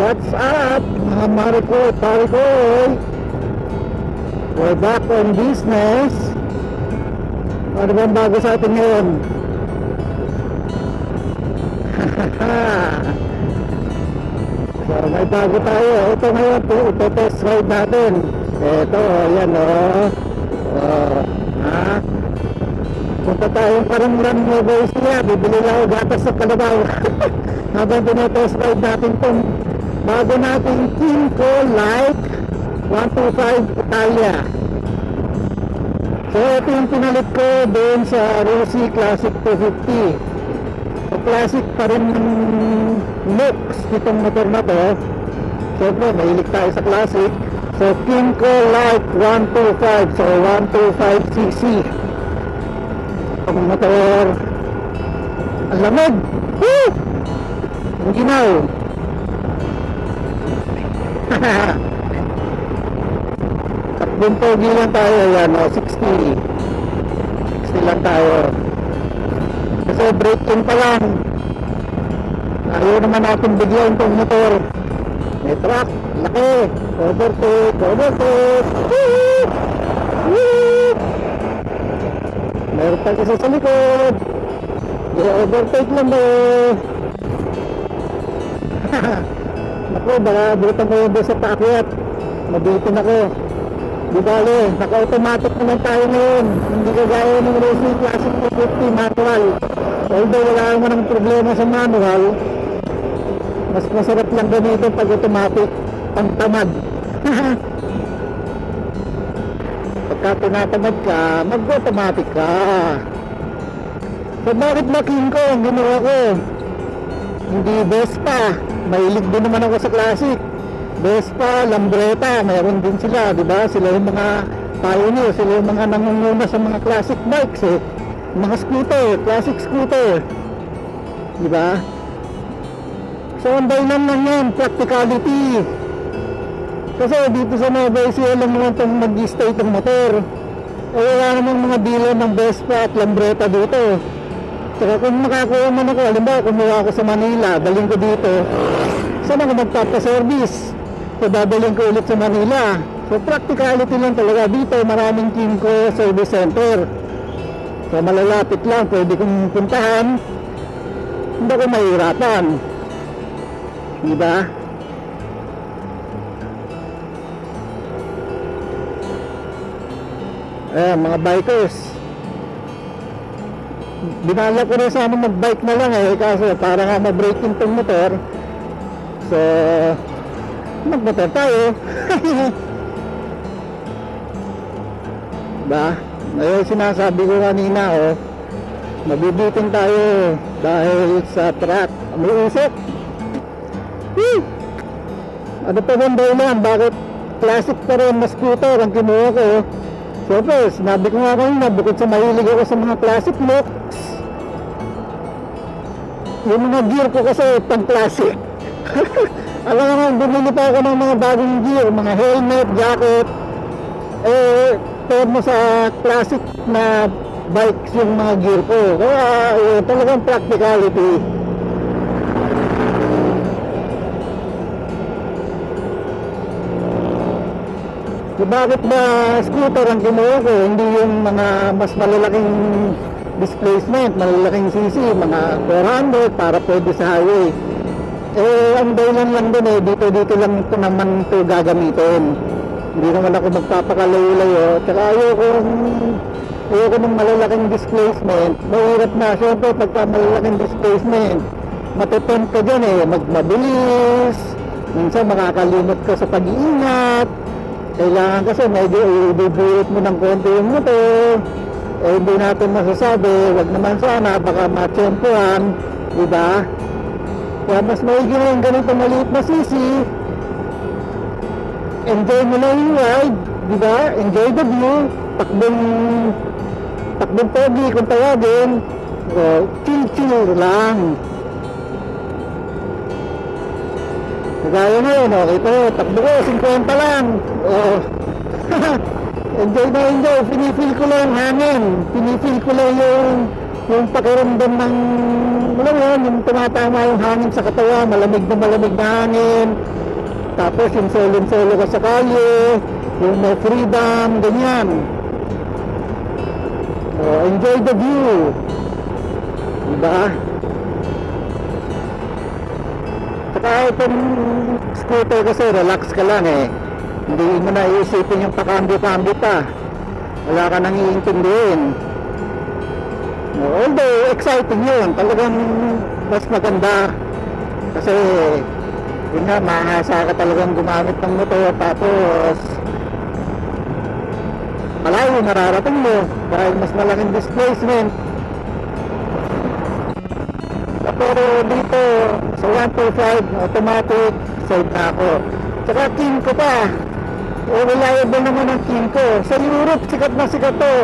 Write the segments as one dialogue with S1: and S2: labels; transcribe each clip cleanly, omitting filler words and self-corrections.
S1: What's up, mga Mariko, Parikoy? We're back on business. Ano bang bago sa atin ngayon? So, may bago tayo. Ito ngayon, ito test ride natin. Ito, yan o. Punta tayong Paranglan Nueva Ecija. Bibili lang ako gatas sa kalabaw. Habang tinetest ride natin itong bago natin Kinko Like 125 Italia. So ito yung pinalit ko doon sa Rossi Classic 250. So classic pa rin yung looks itong motor na to. Siyempre mahilig tayo sa classic. So Kinko Like 125. So 125cc ang motor. Ang lamig. Woo! Ang ginaw. Takbong pogi lang tayo, yan o, 60 lang tayo. Kasi braking pa lang. Ayaw naman natin bigyan itong motor. May truck, laki. Overtake. Woo! Woo! Meron pa isa sa likod. Overtake lang ba eh. Naku, baka butan ko yung doon sa paakyat. Mabitin ako. Di bale, naka-automatic naman tayo ngayon. Hindi kagaya ng Rossi Classic 250 manual. Although wala naman ng problema sa manual, mas masarap lang ganito pag automatic, pang tamad. Pagka tinatamad ka, mag-automatic ka. So bakit ba Kinko ang ginawa ko? Hindi Vespa. Mahilig din naman ako sa classic. Vespa, Lambretta, mayroon din sila, di ba? Sila yung mga pioneer, sila yung mga nangunguna sa mga classic bikes eh. Mga scooter, classic scooter. Di ba? So ang dahilan lang yan, practicality. Kasi dito sa Nueva Ecija lang naman itong mag-stay itong motor. Eh wala namang mga dealer ng Vespa at Lambretta dito. Saka kung makakuha man ako, halimbawa kumuha ako sa Manila, daling ko dito, saan ako magpapaservice? So dadalhin ko ulit sa Manila. So practicality lang talaga. Dito maraming Kinko service center. So malalapit lang, pwede kong puntahan. Hindi ako mahirapan. Diba? Ayan, mga bikers. Binala ko rin sana mag-bike na lang eh. Kasi para nga ma-braking tong motor. So magmotor tayo. Ba? Ngayon sinasabi ko kanina oh, mabibitin tayo dahil sa truck. May usok. Ano pa bang dahilan? Bakit classic pa rin na scooter ang kinuha ko? Siyempre, sinabi ko nga kanina, bukod sa mahilig ako sa mga classic looks, yung mga gear ko kasi pang classic. Alam naman, bumili pa ako ng mga bagong gear, mga helmet, jacket. Eh, turn mo sa classic na bikes yung mga gear ko. Kaya, talagang practicality. So, bakit ba scooter ang kinuha ko? Hindi yung mga mas malalaking displacement, malalaking cc, mga 400 para pwede sa highway. Eh, ang dahilan lang din eh, dito lang ito naman ito gagamitin. Hindi naman ako magpapakalayo-layo. Tsaka ayoko ng malalaking displacement. Mahirap na, syempre pagka malalaking displacement, matutempt ka dyan eh, mabilis. Minsan makakalimot ka sa pag-iingat. Kailangan kasi medyo i-bubuit mo ng konti yung motor. Eh, hindi natin masasabi, wag naman sana, baka matsyempohan, diba? Kaya mas maigi na yung ganito maliit na sisi. Enjoy mo na yung ride, diba? Enjoy the view. Takbong pogi kung tawagin. Chill lang. Kagaya na yun, okay po, takbo ko, 50 lang. Enjoy na enjoy, pinifeel ko lang hangin. Pinifeel ko lang yung yung pakiramdam ng, alam mo yun, yung tumatama yung hangin sa katawan, malamig na hangin, tapos yung solo ka sa kalye, yung may freedom, ganyan. Enjoy the view, diba? Saka itong scooter kasi relax ka lang eh, hindi mo na iisipin yung pakambyo-kambyo pa, wala ka nang iintindihin. Although exciting yun, talagang mas maganda kasi yun nga, mahasa ka talagang gumamit ng motor, tapos malayo mararating mo dahil mas malaking displacement. Pero dito sa 125 automatic, side na ako. Tsaka Kinko pa, reliable naman ang Kinko. Sa Europe sikat na sikat to.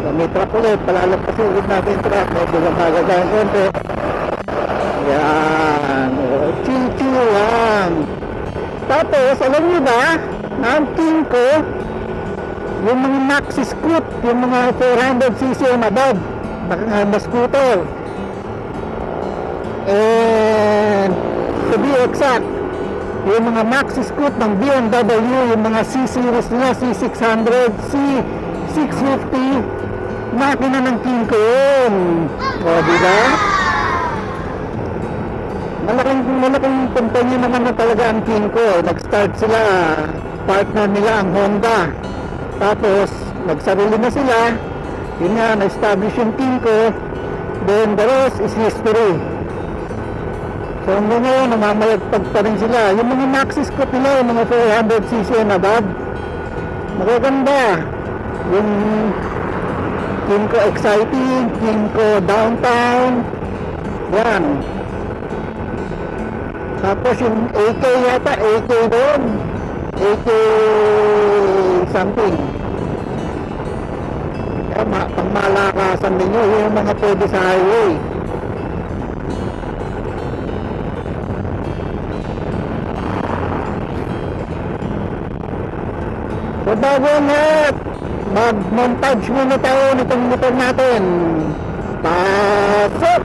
S1: May truck ulit, palalagpasin ulit natin yung truck, medyo lang magagawin konti. Yan, chill lang. Tapos alam niyo ba na ang Kinko, yung mga maxi scoot, yung mga 400cc and above na scooter, and to be exact, yung mga maxi scoot ng BMW, yung mga C-Series nila, C600, C650, makina ng Kinko yun. O, diba? Malaking kumpanya naman na talaga ang Kinko. Nag-start sila, partner nila ang Honda. Tapos nagsarili na sila, yun nga, na-establish yung Kinko, then the rest is history. So hanggang ngayon, namamayagpag pa rin sila. Yung mga maxi scoot nila, yung mga 400cc and above, magaganda. Yung Kinko Exciting, Kinko Downtown, yan. Tapos yung AK yata, AK doon, AK something. Pang malakasan ninyo yung mga pwede sa highway. So bago lahat, mag-montage muna tayo nitong motor natin. Pasok!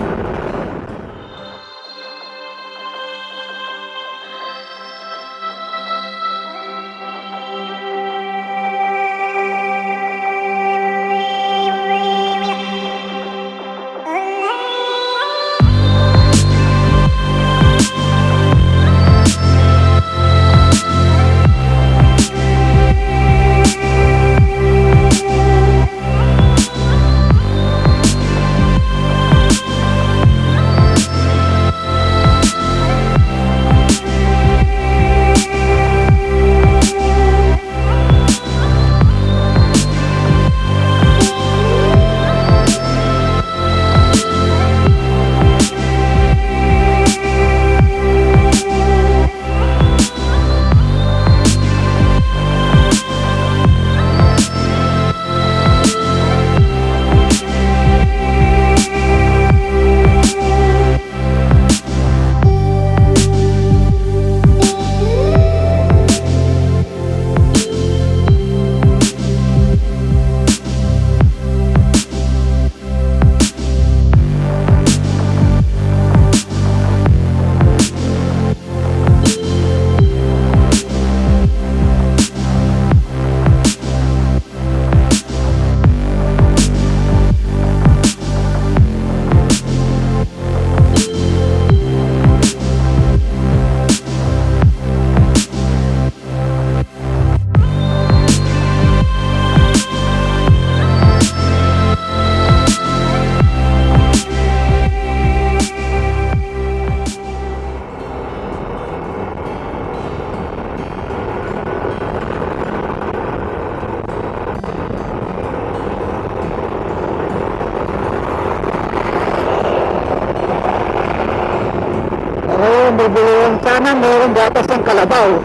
S1: Bibili sana meron gatas ng kalabaw.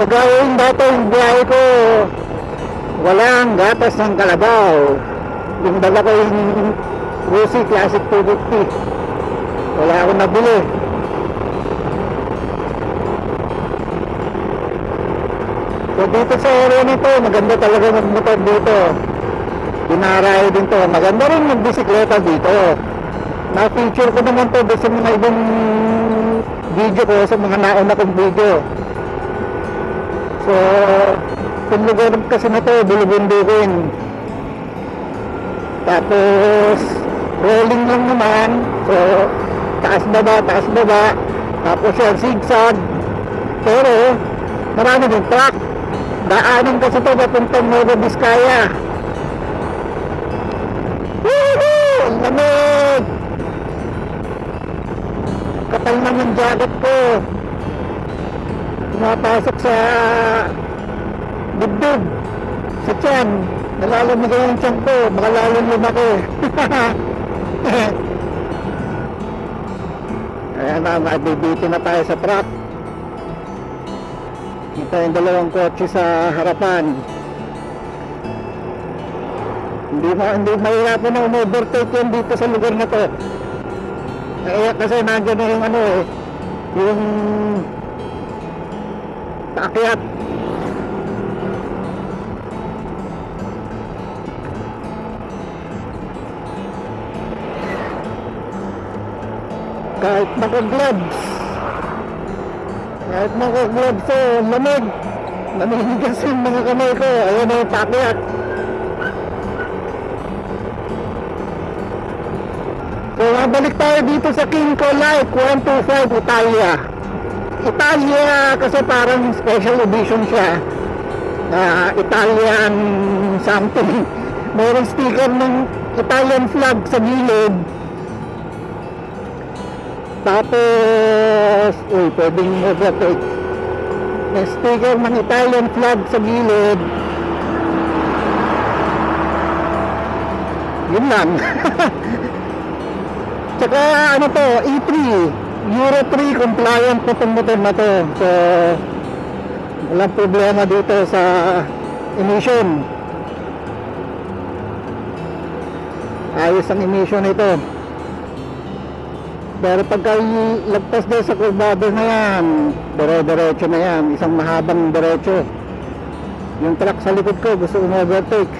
S1: Kagaya yung dati yung biyahe ko, walang gatas ng kalabaw. Yung dala ko yung Rusi Classic 250, wala akong nabili. So dito sa area nito, maganda talaga magmotor dito. Dinarayo din to. Maganda rin magbisikleta dito. Na-feature ko naman to sa mga ibang video ko, sa mga nauna kong video. So, kung lugar kasi na to, bulubundukin. Tapos, rolling lang naman. So, taas baba. Tapos yan, zigzag. Pero, marami din truck. Daanan kasi to papuntang Nueva Vizcaya. Woohoo! Ang lamig! Kapal naman jacket ko. Pumapasok sa dibdib, sa tiyan. Nalalamigay ang tiyan ko. Baka lalong lumaki. Ayan na, mabibiti na tayo sa truck. Kita yung dalawang kotse sa harapan. Hindi mahirapan na umovertake yan dito sa lugar na to. Kaya kasi nandiyan na yung yung paakyat. Kahit naka-gloves, lamig. Namimigas yung mga kamay ko. Ayun yung paakyat. So, mabalik tayo dito sa King Light 125 Italia. Kasi parang special edition siya. Italian something. Mayroong sticker ng Italian flag sa gilid. Tapos, pwedeng overtake. May sticker ng Italian flag sa gilid. Yun lang. Tsaka E3, Euro 3 compliant na itong motor na to. So, walang problema dito sa emission. Ayos ang emission nito. Pero pagka lagpas daw sa kurbado na yan, dire-diretso na yan, isang mahabang diretso. Yung truck sa likod ko gusto overtake.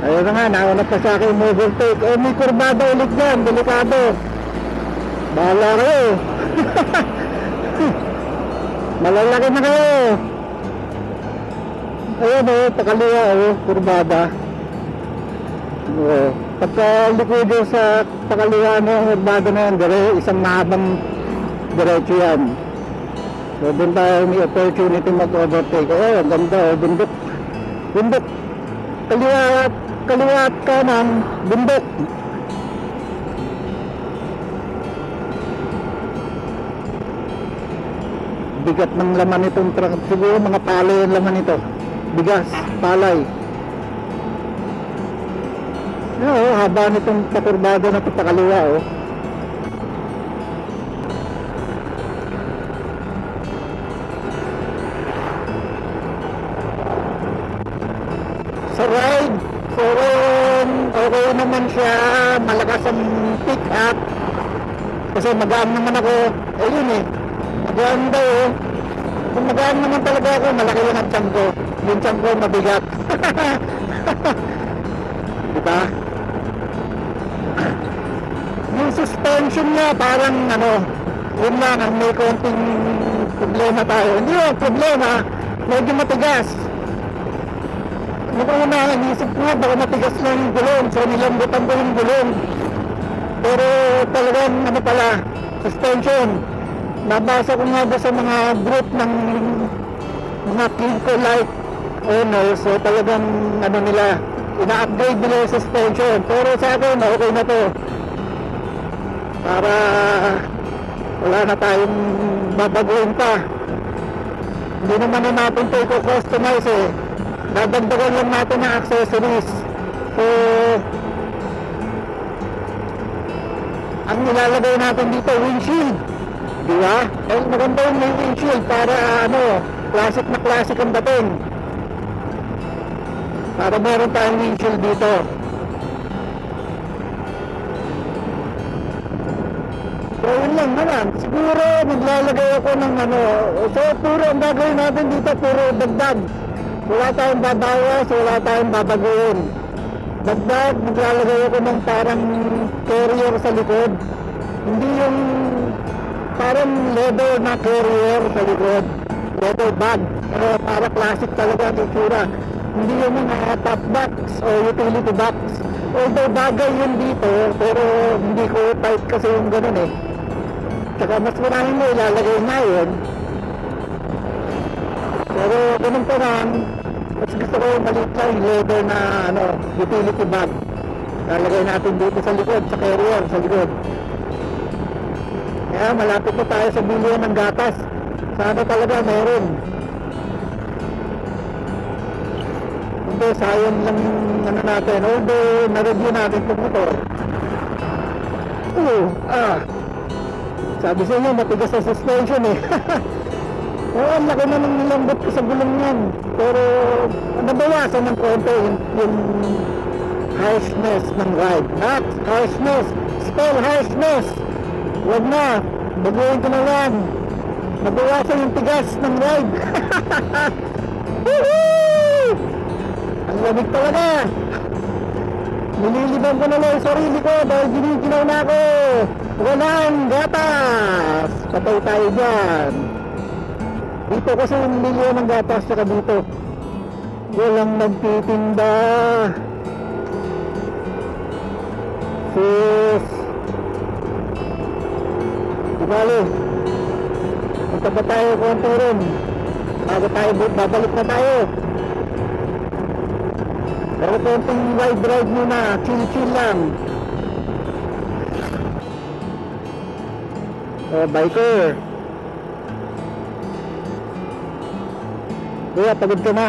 S1: Ayun na nga, nauna pa sa akin overtake. May kurbado ulit dyan, delikado. Bahala kayo. Malalaki na kayo. Ayun pakaliwa kurbada. Pagka likudo sa pakaliwa ng kurbada na yan, isang mahabang diretso yan. So doon tayo may opportunity mag-overtake. Ang ganda, bundok. Kaliwa at kanan, bundok. Bigat ng laman itong truck. Siguro mga palay ang laman ito. Bigas, palay. Haba nitong pakurbado na ito pakaliwa Sa ride, okay naman siya, malakas ang pick up kasi magaan naman ako. Magaan daw kung magaan naman talaga ako, malaki lang ang tiyan ko. Yung tiyan ko mabigat. Diba? Yung suspension niya parang yun lang ang may konting problema tayo. Hindi problema, medyo matigas. Nung una, inisip ko nga, baka matigas lang yung gulong. So, nilambutan ko yung gulong. Pero talagang, suspension. Nabasa ko nga ba sa mga group ng mga King Light owners. So, talagang, ina-upgrade nila yung suspension. Pero sa akin, okay na to. Para wala na tayong babaguhin pa. Hindi naman na natin ito i-customize dadagdagan lang natin ng accessories. So ang nilalagay natin dito, windshield, di ba? Maganda yung may windshield para classic na classic ang dating, para meron tayong windshield dito. So yun lang naman, siguro maglalagay ako ng so puro ang gagawin natin dito, puro dagdag. Wala tayong babawas, wala tayong babaguhin. Dagdag, maglalagay ako ng parang carrier sa likod. Hindi yung parang leather na carrier sa likod. Leather bag. Pero para classic talaga ang itsura. Hindi yung mga top box o utility box. Although bagay yun dito, pero hindi ko type kasi yung ganun eh. Tsaka mas maraming mo ilalagay na yun. Pero ganun pa lang, mas gusto ko yung maliit lang yung leather na utility bag. Lalagay natin dito sa likod, sa carrier, sa likod. Kaya malapit na tayo sa bilihan ng gatas. Sana talaga meron. Hindi, sayang lang yung natin. Although, na-review natin itong motor. Sabi sa inyo, matigas sa suspension eh. Oo, ang laki na ng nilambot ko sa gulong yan. Pero, nabawasan ng konti yung harshness ng ride. Not harshness, spell harshness. Huwag na, baguhin ko na lang. Nabawasan yung tigas ng ride. Woohoo! Ang lamig talaga. Nililibang ko na lang yung sarili ko dahil giniginaw na ako. Walang gatas. Patay tayo dyan. Dito kasi yung miliyon ng gatas saka dito. Walang nagtitinda. Sus. Bale, punta pa tayo konti rin. Bago tayo, babalik na tayo. Pero konting ride muna, chill lang. Biker. Kuya, pagod ka na.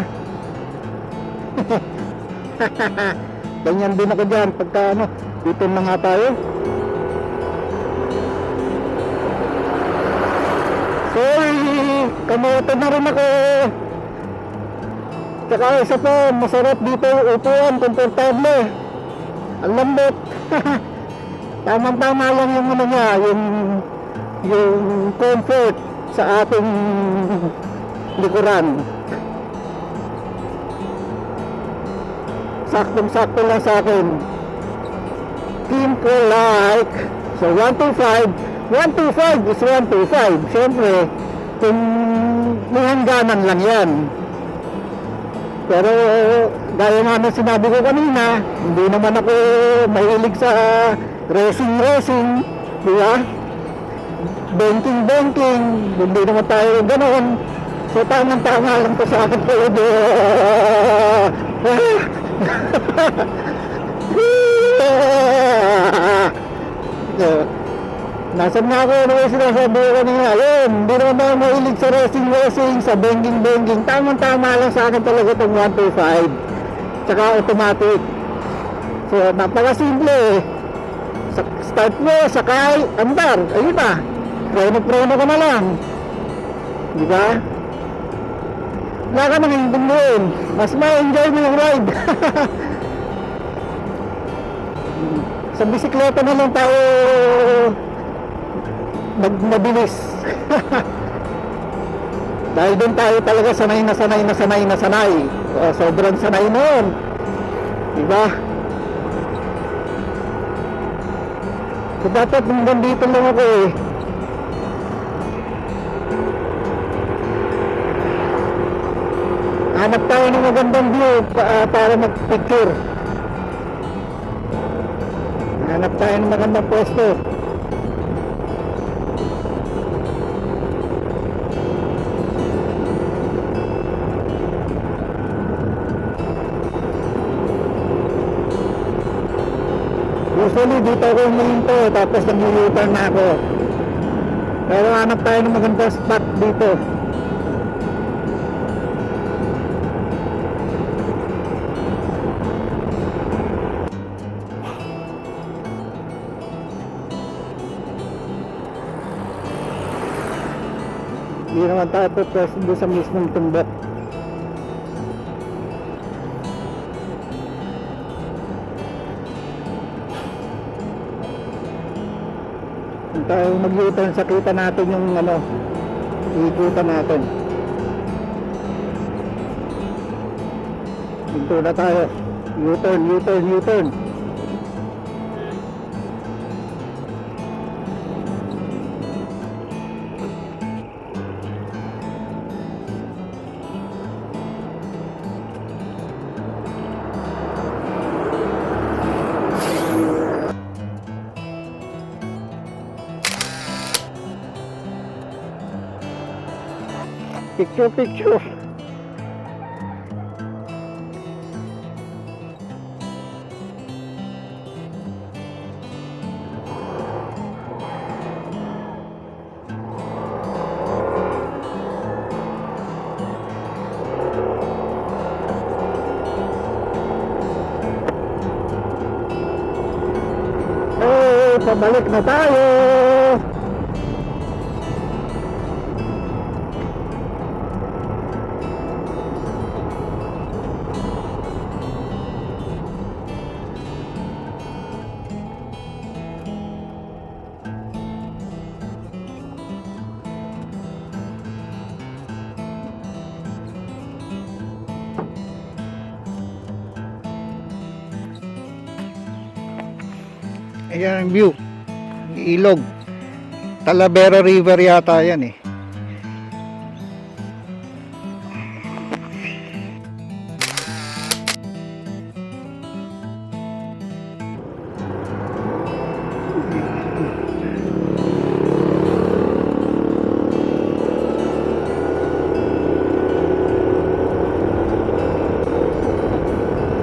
S1: Ganyan din ako dyan pagka dito na nga tayo. Sorry, kamoto na rin ako. Tsaka isa pa, masarap dito upuan, komportable. Ang lambot. Tamang-tama lang yung niya, yung comfort sa ating likuran. Saktong-sakto lang sa akin. Team ko like. So 125 is 125. Siyempre, kung may hangganan lang yan. Pero gaya nga na sinabi ko kanina, hindi naman ako mahilig sa racing, di ba? Banking, hindi naman tayo ganoon. So tamang-tama lang to sa akin po. Nasaan nga ako na sinasabi ko kanina, yun, hindi naman tayo mahilig sa racing, sa banking. Tamang-tama lang sa akin talaga itong 125. Tsaka automatic. So napakasimple eh. Start mo, sakay, andar, ayun na. Preno ka na lang. Di ba? Wala ka nang hindun. Mas ma-enjoy mo yung ride. Sa bisikleta na lang tayo mabilis. Dahil doon tayo talaga sanay. Sobrang sanay noon. Diba? So dapat hanggang dito lang ako eh. Hanap tayo ng magandang view para mag-picture. Hanap tayo ng magandang pwesto. Usually dito ako huminto tapos nag-u-turn na ako. Pero hanap tayo ng magandang spot dito. Hindi naman tayo pwes doon sa mismong tumbok. Kung tayo mag-u-turn, sakita natin yung ikutan natin. Dito na tayo. U-turn, U-turn, U-turn. Picture, picture. Hey, pabalik na tayo. Ayan ang view. Ilog. Talavera River yata yan eh.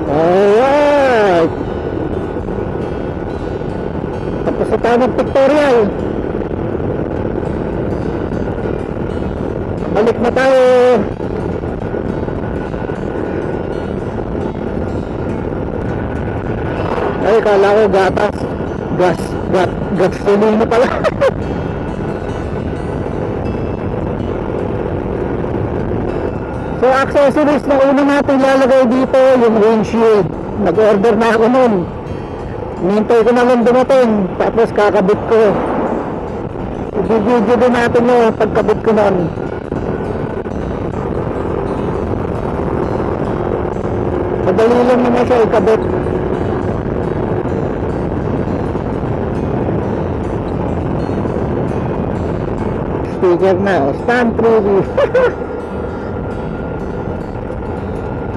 S1: Alright. Tapos na tayo mag-pictorial. Balik na tayo. Ay, kala ko gatas. Gas tuloy na pala. So, accessories na una natin lalagay dito, yung windshield. Nag-order na ako nun. Nintay ko na lang dumating, tapos kakabit ko. I-video din natin yun pagkabit ko nun. Madali lang naman siya ikabit. Sticker na, stand preview.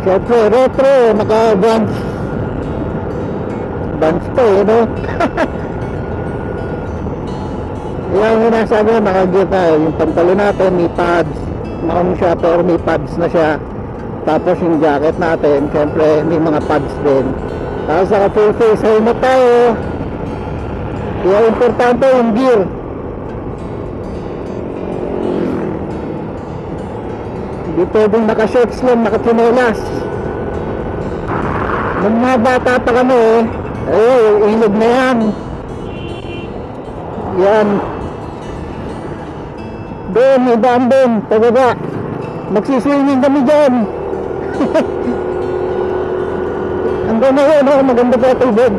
S1: Siyempre, retro, naka-Vans. Vans to, no? Yan yung nasabi na naka-gear na. Yung pantalon natin, may pads. Maon siya, pero may pads na siya. Tapos yung jacket natin, siyempre, may mga pads din. Tapos naka-full face helmet tayo. Kaya importante yung gear. Hindi pwedeng naka-shorts lang, naka-chinelas. Nung mga bata pa kami, ilog na yan. Yan. Doon, ibang doon, pababa. Magsiswimming kami dyan. Hanggang na yun, maganda pa tubig.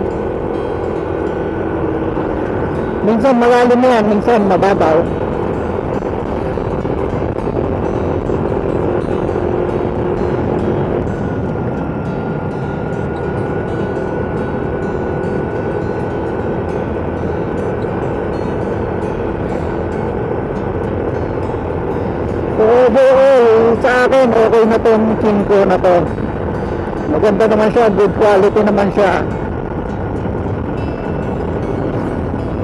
S1: Minsan malalim yan, minsan mababaw. Sa akin, okay na tong Kinko na to. Maganda naman siya, good quality naman siya.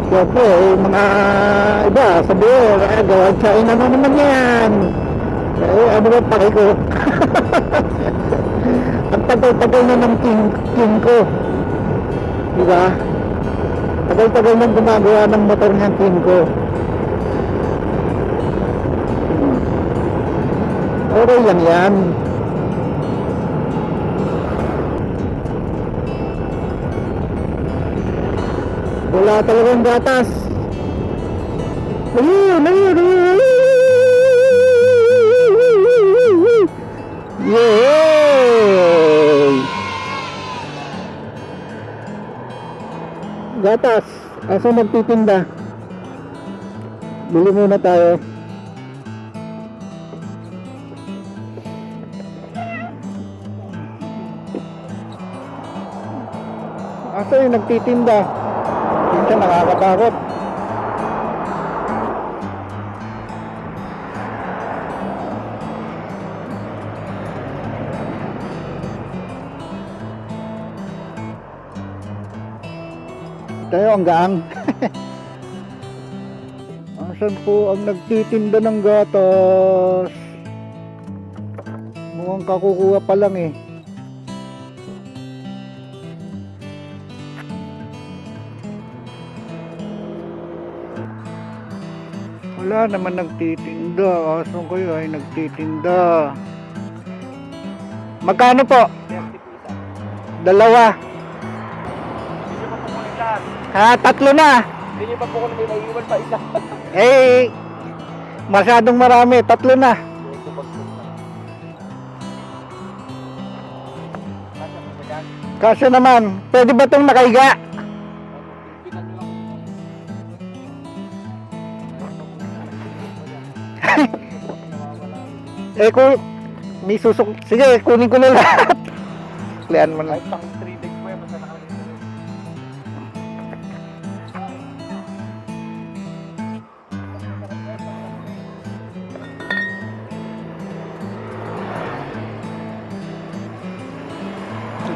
S1: Siyempre, mga iba, sabihin, gawa China na naman yan. Ano ba paki ko? Ang tagal-tagal na ng Kinko. Diba? Tagal-tagal na gumagawa ng motor niyang Kinko. Okay lang yan. Wala talagang gatas. Ayun. Yay! Gatas. Asa magtitinda? Bili muna tayo. Kaso yung nagtitinda, minsan nakakatakot. Tayo ang gaang. Asan po ang nagtitinda ng gatas? Mukhang kakukuha pa lang eh. Wala naman nagtitinda. Asan kayo ay nagtitinda? Magkano po? 2. Ha, 3 na.
S2: Hindi niyo pa po kung may maiiwan pa isa.
S1: Eh, masyadong marami. 3 na. Kasi naman, pwede ba itong nakahiga? Eh, kung may susok, sige, kunin ko na lahat. Lian mo na.
S2: Kahit pang 3 days po yan, basta nakalagay.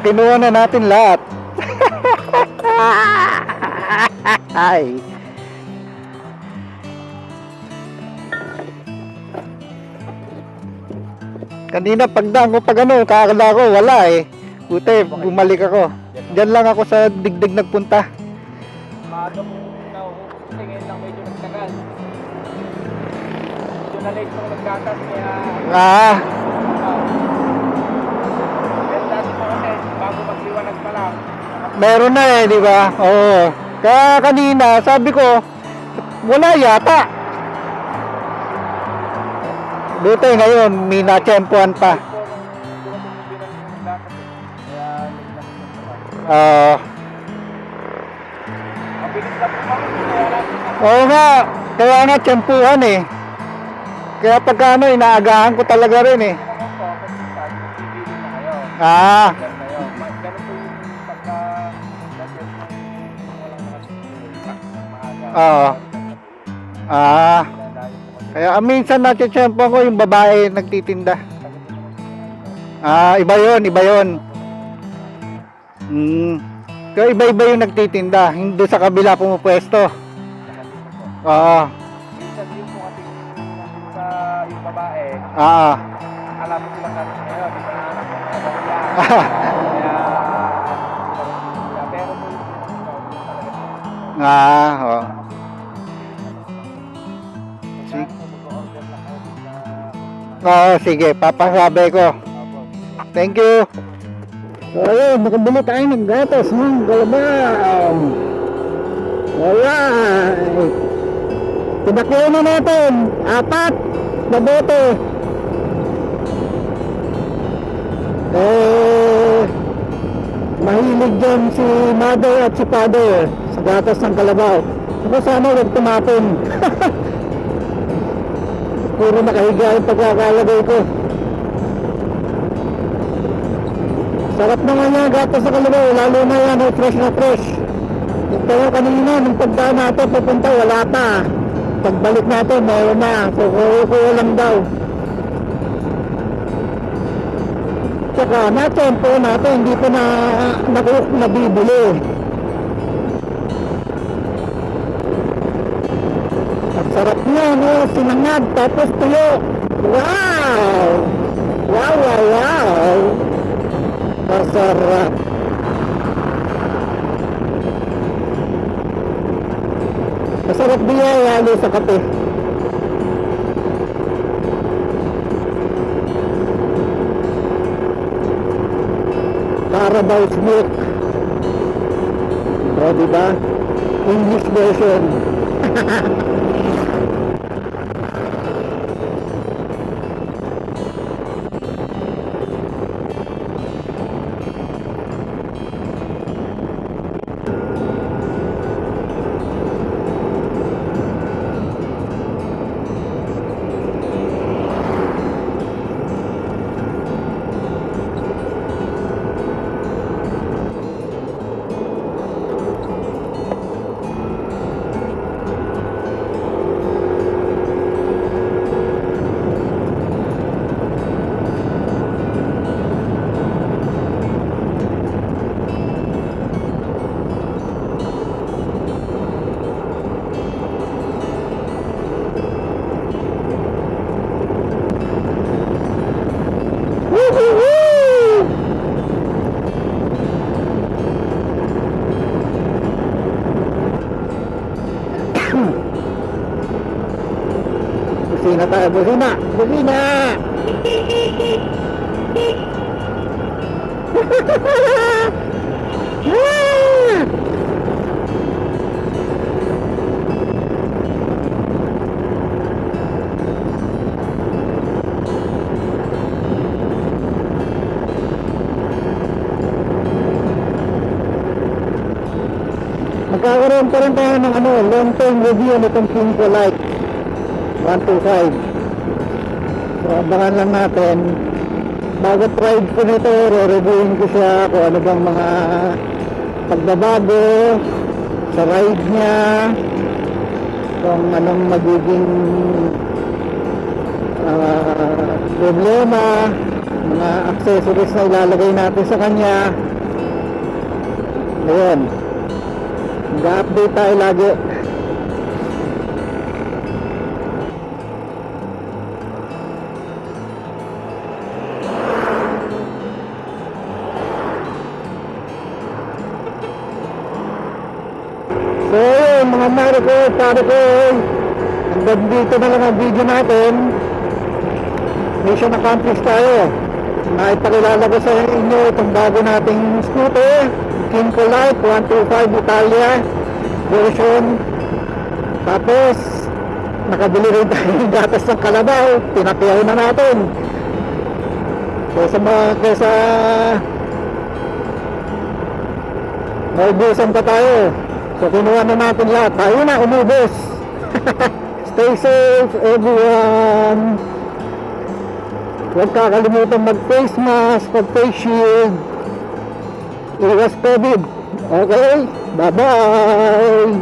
S1: Kinuha na natin lahat. Ay. Kanina pagdaan ko pag ano, kakala ko wala eh. Buti, bumalik ako. Diyan lang ako sa digdig nagpunta.
S2: Maaga po nahuhukot kasi ngayon lang medyo nagtagal. Medyo na late nung naggatas kaya...
S1: Ah,
S2: Pero dati po kasi bago magliwanag pa lang.
S1: meron na eh, di ba? Oo. Kaya kanina, sabi ko, wala yata. Buti ngayon, may natsempuan pa.
S2: Po nung dumating yung bilang yung naggatas eh. Kaya yun lang yung naggatas. Mabilis na po kami. Kaya natin
S1: Oo nga, kaya nga tsempuhan eh. Kaya pagka ano, inaagahan ko talaga rin eh.
S2: naman po kasi sabi ko bibili na kayo.
S1: Ah,
S2: Ganun kayo. Ganun po yung pagka budget ng walang maaga.
S1: Oo. ah. Kaya minsan natsempuhan ko yung babae nagtitinda. Ah, iba yun, iba yun. Kaya iba-iba yung nagtitinda, hindi sa kabila pumupwesto. Oo.
S2: Minsan yung po kasi nandun sa yung babae,
S1: Ah.
S2: alam mo silang natin ngayon, di ba anak mo sa kanila. Kaya, pero po yung talaga
S1: Oo. Sige.
S2: mag-order na kayo sa
S1: Oo, sige, papasabi ko. Thank you. So ayun, nakabili tayo ng gatas ng kalabaw. Alright. Tinakyo na natin 4 na bote. Mahilig dyan si mother at si father sa gatas ng kalabaw. Ako sana huwag tumapon. Puro nakahiga yung pagkakalagay ko. Sarap naman yan, gatas sa kalabaw, lalo na yan, fresh na fresh. Pero kanina, nung pagdaan natin, papunta, wala pa. Pagbalik natin, mayroon na. So, kuha lang daw. Tsaka, na-tempo natin, hindi pa nabibili. Ang sarap niya, no? Sinangag, tapos tuyo. Wow! Wow, wow, wow! Masarap. Masarap diya lalo sa kape. Caramel's milk. O, diba? English version. Busina tayo, busina! Busina! Ah! Magkakaroon pa rin tayo ng long term review nitong Kinko Light 125. So abangan lang natin. Bago ride ko nito, re-reviewin ko siya kung ano bang mga pagbabago sa ride niya, kung anong magiging problema, mga accessories na ilalagay natin sa kanya. Ayun, mag-update tayo lagi. So yun mga mare ko, pare ko, hanggang dito na lang ang video natin. Mission accomplished tayo. Naipakilala ko sa inyo itong bago nating scooter, Kinko Light 125 Italia version. Tapos nakabili rin tayo ng gatas ng kalabaw, tinapiyaw na natin. Kesa maubusan pa tayo. So kinuha na natin lahat. Tayo na, umubos. Stay safe everyone. Huwag kakalimutan mag-face mask, mag-face shield. Iwas COVID. Okay? Bye-bye.